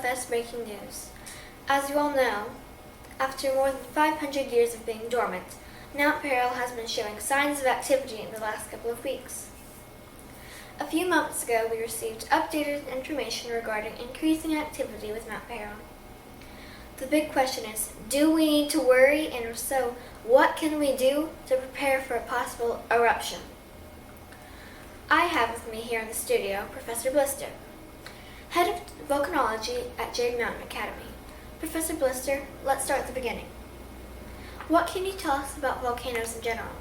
WOFS breaking news. As you all know, after more than 500 years of being dormant, Mount Peril has been showing signs of activity in the last couple of weeks. A few months ago, we received updated information regarding increasing activity with Mount Peril. The big question is, do we need to worry, and if so, what can we do to prepare for a possible eruption? I have with me here in the studio Professor Blister, Head of Volcanology at Jade Mountain Academy. Professor Blister, let's start at the beginning. What can you tell us about volcanoes in general?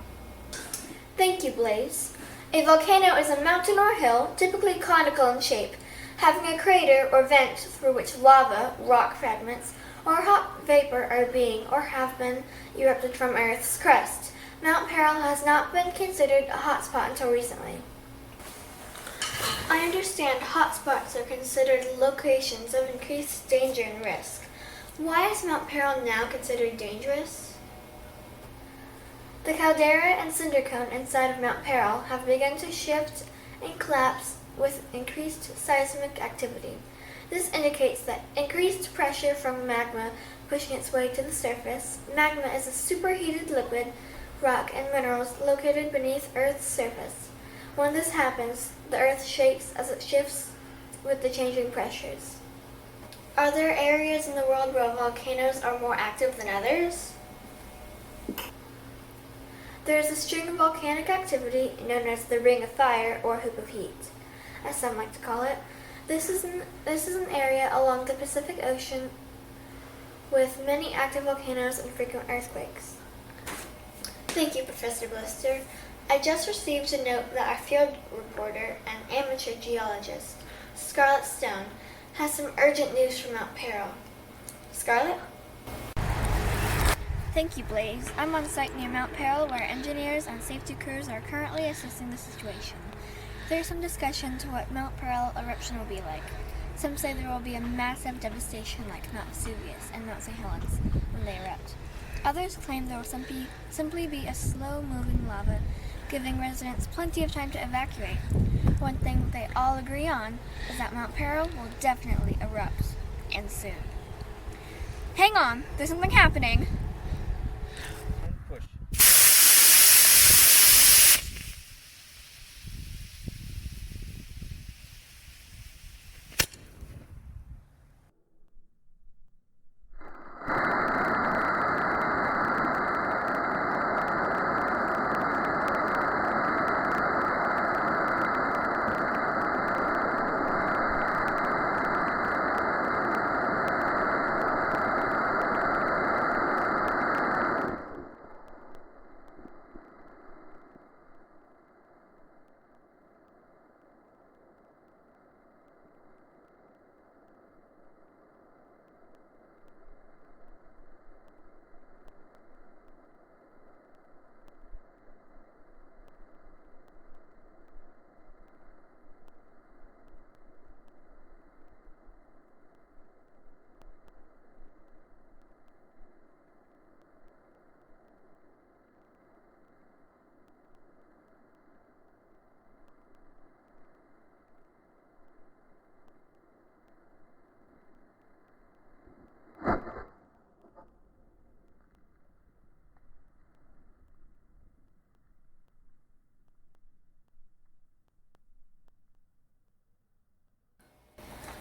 Thank you, Blaze. A volcano is a mountain or hill, typically conical in shape, having a crater or vent through which lava, rock fragments, or hot vapor are being or have been erupted from Earth's crust. Mount Peril has not been considered a hotspot until recently. I understand hotspots are considered locations of increased danger and risk. Why is Mount Peril now considered dangerous? The caldera and cinder cone inside of Mount Peril have begun to shift and collapse with increased seismic activity. This indicates that increased pressure from magma pushing its way to the surface. Magma is a superheated liquid, rock, and minerals located beneath Earth's surface. When this happens, the Earth shakes as it shifts with the changing pressures. Are there areas in the world where volcanoes are more active than others? There is a string of volcanic activity known as the Ring of Fire, or Hoop of Heat, as some like to call it. This is an area along the Pacific Ocean with many active volcanoes and frequent earthquakes. Thank you, Professor Blister. I just received a note that our field reporter and amateur geologist, Scarlet has some urgent news from Mount Peril. Scarlet? Thank you, Blaze. I'm on site near Mount Peril where engineers and safety crews are currently assessing the situation. There's some discussion to what Mount Peril eruption will be like. Some say there will be a massive devastation like Mount Vesuvius and Mount St. Helens when they erupt. Others claim there will simply be a slow-moving lava, giving residents plenty of time to evacuate. One thing they all agree on is that Mount Peril will definitely erupt, and soon. Hang on, there's something happening.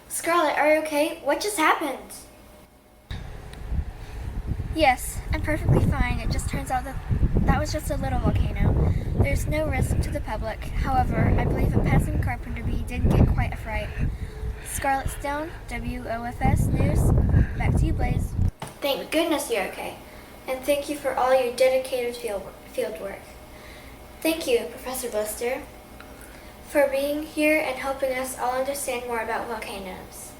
Scarlet, are you okay? What just happened? Yes, I'm perfectly fine. It just turns out that was just a little volcano. There's no risk to the public. However, I believe a passing carpenter bee did get quite a fright. Scarlet Stone, WOFS News. Back to you, Blaze. Thank goodness you're okay, and thank you for all your dedicated field work. Thank you, Professor Blister, for being here and helping us all understand more about volcanoes.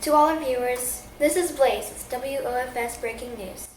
To all our viewers, this is Blaze with WOFS Breaking News.